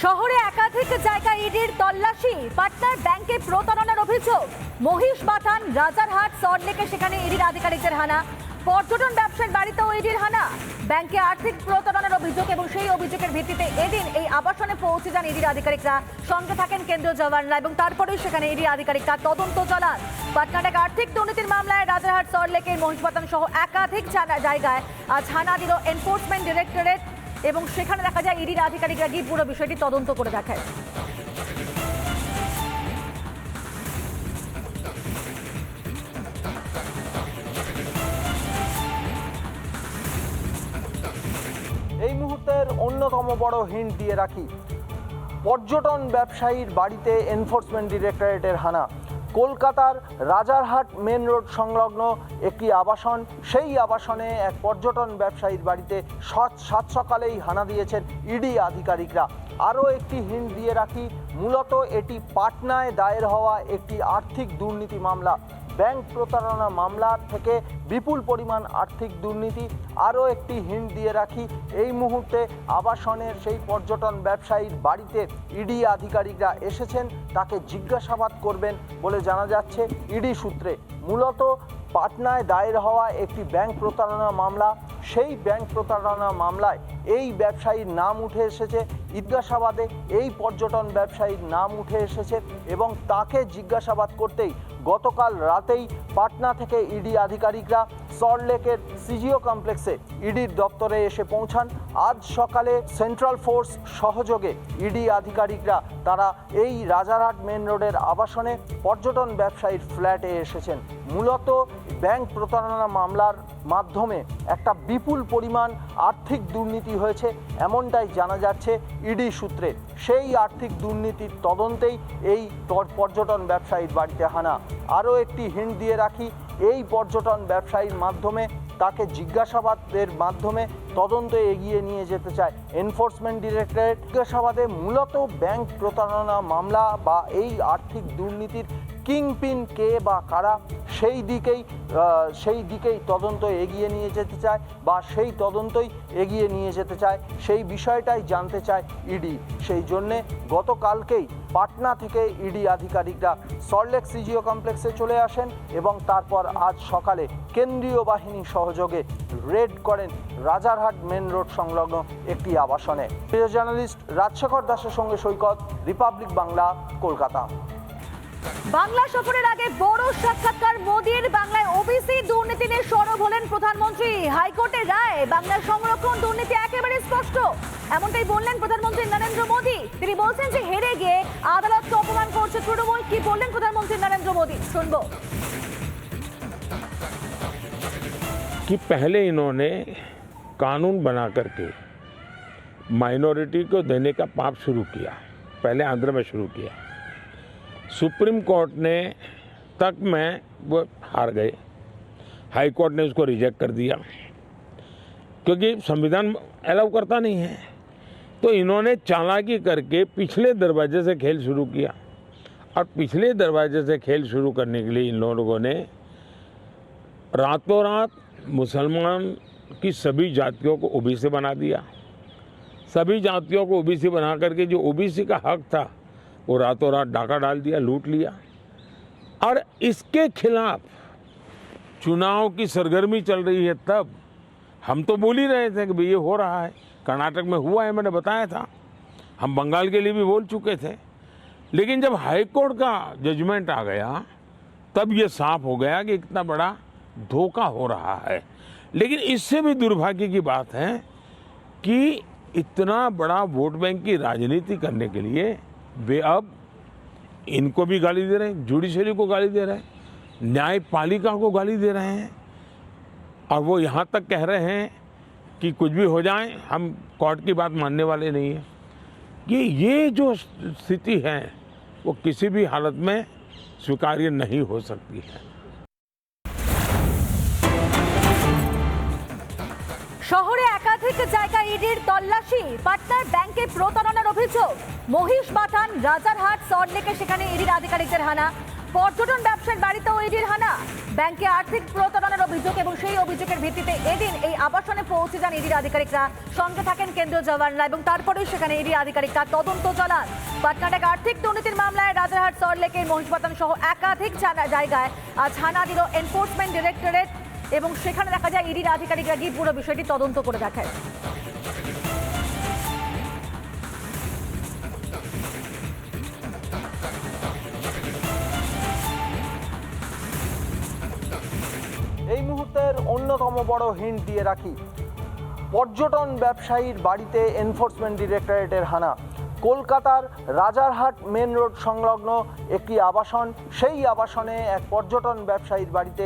শহরে একাধিক জায়গায় ইডির তল্লাশি, পাটনার ব্যাংকে প্রতারণার অভিযোগ, মহিষ বাথান, রাজারহাট, সল্টলেকে সেখানে ইডির আধিকারিকদের হানা, পর্যটন ব্যবসার বাড়িতেও ইডির হানা, ব্যাংকে আর্থিক প্রতারণার অভিযোগ এবং সেই অভিযোগের ভিত্তিতে এদিন এই আবাসনে পৌঁছে যান ইডির আধিকারিকরা। সঙ্গে থাকেন কেন্দ্রীয় জওয়ানরা এবং তারপরেই সেখানে ইডির আধিকারিকরা তদন্ত চালান। পাটনার এক আর্থিক দুর্নীতির মামলায় রাজারহাট, সল্টলেকের মহিষ বাথান সহ একাধিক জায়গায় আজ হানা দিল এনফোর্সমেন্ট ডিরেক্টরেট এবং সেখানে দেখা যায় ইডির আধিকারিকরা গিয়ে পুরো বিষয়টি তদন্ত করে দেখেন। এই মুহূর্তের অন্যতম বড় হিন্ট দিয়ে রাখি, পর্যটন ব্যবসায়ীর বাড়িতে এনফোর্সমেন্ট ডিরেক্টরেটের হানা। কলকাতার রাজারহাট মেন রোড সংলগ্ন একটি আবাসন, সেই আবাসনে এক পর্যটন ব্যবসায়ীর বাড়িতে সাত সকালেই হানা দিয়েছেন ইডি আধিকারিকরা। আরও একটি হিন্ট দিয়ে রাখি, মূলত এটি পাটনায় দায়ের হওয়া একটি আর্থিক দুর্নীতি মামলা। ব্যাংক প্রতারণা মামলা থেকে বিপুল পরিমাণ আর্থিক দুর্নীতি। আরও একটি হিন্ট দিয়ে রাখি, এই মুহূর্তে আবাসনের সেই পর্যটন ব্যবসায়ীর বাড়িতে ইডি আধিকারিকরা এসেছেন, তাকে জিজ্ঞাসাবাদ করবেন বলে জানা যাচ্ছে ইডি সূত্রে। মূলত পাটনায় দায়ের হওয়া একটি ব্যাংক প্রতারণা মামলা, সেই ব্যাংক প্রতারণা মামলায় এই ব্যবসায়ীর নাম উঠে এসেছে, জিজ্ঞাসাবাদে এই পর্যটন ব্যবসায়ীর নাম উঠে এসেছে এবং তাকে জিজ্ঞাসাবাদ করতেই গতকাল রাতেই পাটনা থেকে ইডি আধিকারিকরা সল্টলেকের সিজিও কমপ্লেক্সে ইডির দপ্তরে এসে পৌঁছান। আজ সকালে সেন্ট্রাল ফোর্স সহযোগে ইডি আধিকারিকরা তারা এই রাজারহাট মেন রোডের আবাসনে পর্যটন ব্যবসায়ীর ফ্ল্যাটে এসেছেন। মূলত ব্যাংক প্রতারণা মামলার মাধ্যমে একটা বিপুল পরিমাণ আর্থিক দুর্নীতি হয়েছে এমনটাই জানা যাচ্ছে ইডি সূত্রে। সেই আর্থিক দুর্নীতির তদন্তেই এই পর্যটন ব্যবসায়ীর বাড়িতে হানা। আরও একটি হিন্ট দিয়ে রাখি, এই পর্যটন ব্যবসায়ীর মাধ্যমে তাকে জিজ্ঞাসাবাদের মাধ্যমে তদন্তে এগিয়ে নিয়ে যেতে চায় এনফোর্সমেন্ট ডিরেক্টরেট। জিজ্ঞাসাবাদে মূলত ব্যাংক প্রতারণা মামলা বা এই আর্থিক দুর্নীতির কিংপিন কে বা কারা, সেই দিকেই তদন্ত এগিয়ে নিয়ে যেতে চায় বা সেই তদন্তই এগিয়ে নিয়ে যেতে চায়, সেই বিষয়টাই জানতে চায় ইডি। সেই জন্যে গতকালকেই পাটনা থেকে ইডি আধিকারিকরা সল্টলেক সিজিও কমপ্লেক্সে চলে আসেন এবং তারপর আজ সকালে কেন্দ্রীয় বাহিনী সহযোগে রেড করেন রাজারহাট মেন রোড সংলগ্ন একটি আবাসনে। প্রিয় জার্নালিস্ট রাজশেখর দাসের সঙ্গে সৈকত, রিপাবলিক বাংলা, কলকাতা। বাংলা সফরের আগে বড় সাক্ষাৎকার মোদির। বাংলায় ওবিসি দুর্নীতি নিয়ে সরব হলেন প্রধানমন্ত্রী। হাইকোর্টের রায় বাংলার সংরক্ষণ দুর্নীতি একেবারে স্পষ্ট, এমনটাই বললেন প্রধানমন্ত্রী নরেন্দ্র মোদী। তিনি বলছেন যে হেরে গিয়ে আদালতকে অপমান করছে তৃণমূল। কি বললেন প্রধানমন্ত্রী নরেন্দ্র মোদী, শুনবো। कि पहले इन्होंने कानून बना करके माइनॉरिटी को देने का पाप शुरू किया, पहले आंध्र में शुरू किया। सुप्रीम कोर्ट ने तक में वो हार गए, हाई कोर्ट ने उसको रिजेक्ट कर दिया क्योंकि संविधान अलाउ करता नहीं है। तो इन्होंने चालाकी करके पिछले दरवाजे से खेल शुरू किया और पिछले दरवाजे से खेल शुरू करने के लिए इन लोगों ने रातों रात मुसलमान की सभी जातियों को ओबीसी बना दिया। सभी जातियों को ओबीसी बना करके जो ओबीसी का हक था वो रातों रात डाका डाल दिया, लूट लिया। और इसके खिलाफ चुनाव की सरगर्मी चल रही है। तब हम तो बोल ही रहे थे कि भाई ये हो रहा है, कर्नाटक में हुआ है, मैंने बताया था, हम बंगाल के लिए भी बोल चुके थे। लेकिन जब हाई कोर्ट का जजमेंट आ गया तब ये साफ हो गया कि इतना बड़ा धोखा हो रहा है। लेकिन इससे भी दुर्भाग्य की बात है कि इतना बड़ा वोट बैंक की राजनीति करने के लिए वे अब इनको भी गाली दे रहे हैं, जुडिशरी को गाली दे रहे हैं, न्यायपालिका को गाली दे रहे हैं और वो यहाँ तक कह रहे हैं कि कुछ भी हो जाए हम कोर्ट की बात मानने वाले नहीं हैं। ये जो स्थिति है वो किसी भी हालत में स्वीकार्य नहीं हो सकती है। শহরে একাধিক জায়গায় ইডির তল্লাশি, পাটনার ব্যাংকে প্রতারণার অভিযোগ, মহিষ বাথান, রাজারহাট, সল্টলেকে সেখানে ইডির আধিকারিকদের হানা, পর্যটন ব্যবসার বাড়িতেও ইডির হানা। ব্যাংকে আর্থিক প্রতারণার অভিযোগ এবং সেই অভিযোগের ভিত্তিতে এদিন এই আবাসনে পৌঁছে যান ইডির আধিকারিকরা। সঙ্গে থাকেন কেন্দ্রীয় জওয়ানরা এবং তারপরেই সেখানে ইডি আধিকারিকরা তদন্ত চালান। পাটনার এক আর্থিক দুর্নীতির মামলায় রাজারহাট, সল্টলেকের মহিষবাতান সহ একাধিক জায়গায় আজ হানা দিল এনফোর্সমেন্ট ডিরেক্টরেট এবং সেখানে দেখা যায় ইডির আধিকারিকরা গিয়ে পুরো বিষয়টি তদন্ত করে দেখেন। এই মুহূর্তের অন্যতম বড় হিন্ট দিয়ে রাখি, পর্যটন ব্যবসায়ীর বাড়িতে এনফোর্সমেন্ট ডিরেক্টরেটের হানা। কলকাতার রাজারহাট মেন রোড সংলগ্ন একটি আবাসন, সেই আবাসনে এক পর্যটন ব্যবসায়ীর বাড়িতে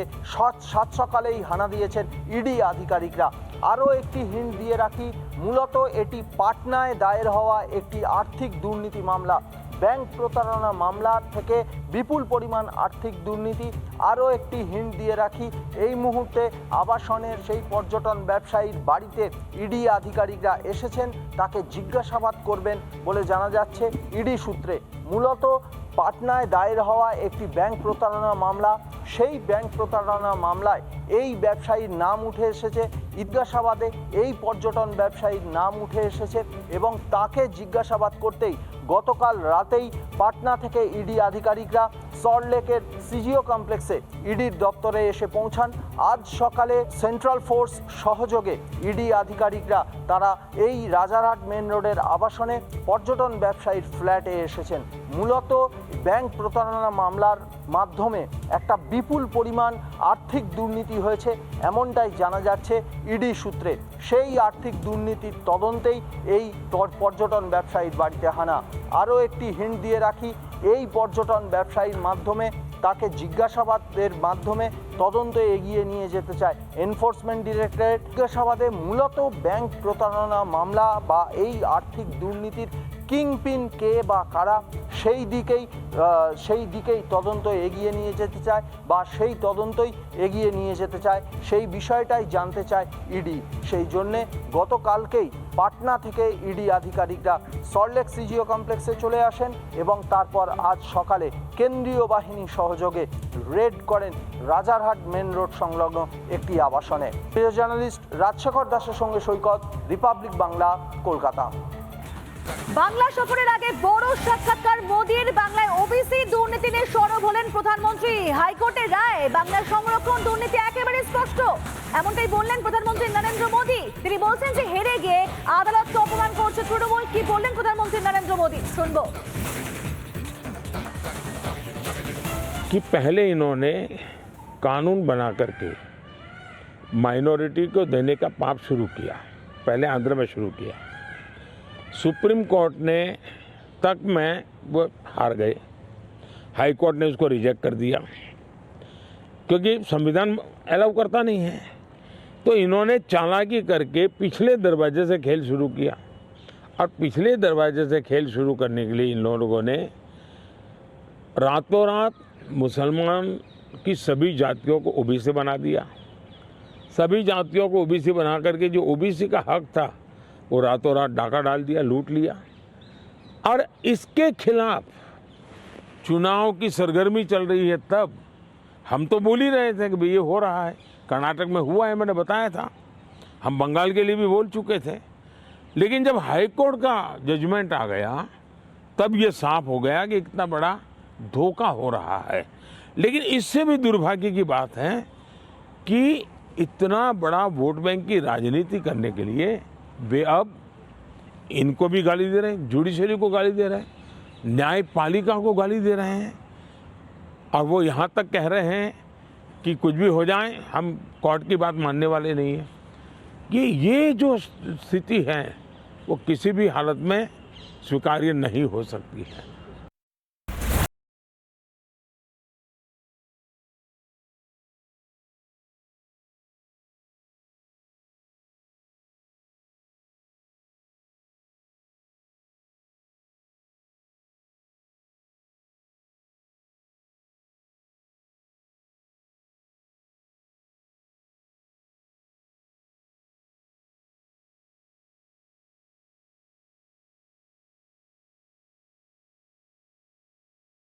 সাত সকালেই হানা দিয়েছেন ইডি আধিকারিকরা। আরও একটি হিন্ট দিয়ে রাখি, মূলত এটি পাটনায় দায়ের হওয়া একটি আর্থিক দুর্নীতি মামলা। ব্যাংক প্রতারণা মামলা থেকে বিপুল পরিমাণ আর্থিক দুর্নীতি। আরও একটি হিন্ট দিয়ে রাখি, এই মুহূর্তে আবাসনের সেই পর্যটন ব্যবসায়ীর বাড়িতে ইডি আধিকারিকরা এসেছেন, তাকে জিজ্ঞাসাবাদ করবেন বলে জানা যাচ্ছে ইডি সূত্রে। মূলত পাটনায় দায়ের হওয়া একটি ব্যাংক প্রতারণা মামলা, সেই ব্যাংক প্রতারণা মামলায় এই ব্যবসায়ীর নাম উঠে এসেছে, জিজ্ঞাসাবাদে এই পর্যটন ব্যবসায়ীর নাম উঠে এসেছে এবং তাকে জিজ্ঞাসাবাদ করতেই গতকাল রাতেই পাটনা থেকে ইডি আধিকারিকরা সল্টলেকের সিজিও কমপ্লেক্সে ইডির দপ্তরে এসে পৌঁছান। আজ সকালে সেন্ট্রাল ফোর্স সহযোগে ইডি আধিকারিকরা তারা এই রাজারহাট মেন রোডের আবাসনে পর্যটন ব্যবসায়ীর ফ্ল্যাটে এসেছেন। মূলত ব্যাংক প্রতারণা মামলার মাধ্যমে একটা বিপুল পরিমাণ আর্থিক দুর্নীতি হয়েছে এমনটাই জানা যাচ্ছে ইডি সূত্রে। সেই আর্থিক দুর্নীতির তদন্তেই এই পর্যটন ব্যবসায়ীর বাড়িতে হানা। আরও একটি হিন্ট দিয়ে রাখি, এই পর্যটন ব্যবসায়ীর মাধ্যমে তাকে জিজ্ঞাসাবাদের মাধ্যমে তদন্তে এগিয়ে নিয়ে যেতে চায় এনফোর্সমেন্ট ডিরেক্টরেট। জিজ্ঞাসাবাদে মূলত ব্যাংক প্রতারণা মামলা বা এই আর্থিক দুর্নীতির কিংপিন কে বা কারা, সেই দিকেই তদন্ত এগিয়ে নিয়ে যেতে চায় বা সেই তদন্তই এগিয়ে নিয়ে যেতে চায়, সেই বিষয়টাই জানতে চায় ইডি। সেই জন্যে গতকালকেই পাটনা থেকে ইডি আধিকারিকরা সল্টলেক সিজিও কমপ্লেক্সে চলে আসেন এবং তারপর আজ সকালে কেন্দ্রীয় বাহিনী সহযোগে রেড করেন রাজারহাট মেন রোড সংলগ্ন একটি আবাসনে। প্রিয় জার্নালিস্ট রাজশেখর দাসের সঙ্গে সৈকত, রিপাবলিক বাংলা, কলকাতা। বাংলা সফরের আগে বড় সাক্ষাৎকার মোদির। বাংলায় ওবিসি দুর্নীতি নিয়ে সরব হলেন প্রধানমন্ত্রী। হাইকোর্টের রায় বাংলার সংরক্ষণ দুর্নীতি একেবারে স্পষ্ট, এমনটাই বললেন প্রধানমন্ত্রী নরেন্দ্র মোদী। তিনি বলছেন যে হেরে গিয়ে আদালতকে অপমান করছে তৃণমূল। কি বললেন প্রধানমন্ত্রী নরেন্দ্র মোদী, শুনবো। कि पहले इन्होंने कानून बना करके माइनॉरिटी को देने का पाप शुरू किया, पहले आंध्र में शुरू किया। सुप्रीम कोर्ट ने तक में वो हार गए, हाई कोर्ट ने उसको रिजेक्ट कर दिया क्योंकि संविधान अलाउ करता नहीं है। तो इन्होंने चालाकी करके पिछले दरवाजे से खेल शुरू किया और पिछले दरवाजे से खेल शुरू करने के लिए इन लोगों ने रातों रात मुसलमान की सभी जातियों को ओबीसी बना दिया। सभी जातियों को ओबीसी बना करके जो ओबीसी का हक था वो रातों रात डाका डाल दिया, लूट लिया। और इसके खिलाफ चुनाव की सरगर्मी चल रही है। तब हम तो बोल ही रहे थे कि भाई ये हो रहा है, कर्नाटक में हुआ है, मैंने बताया था। हम बंगाल के लिए भी बोल चुके थे। लेकिन जब हाई कोर्ट का जजमेंट आ गया तब ये साफ हो गया कि इतना बड़ा धोखा हो रहा है। लेकिन इससे भी दुर्भाग्य की बात है कि इतना बड़ा वोट बैंक की राजनीति करने के लिए वे अब इनको भी गाली दे रहे हैं, जुडिशरी को गाली दे रहे हैं, न्यायपालिका को गाली दे रहे हैं और वो यहाँ तक कह रहे हैं कि कुछ भी हो जाए हम कोर्ट की बात मानने वाले नहीं हैं। ये जो स्थिति है वो किसी भी हालत में स्वीकार्य नहीं हो सकती है।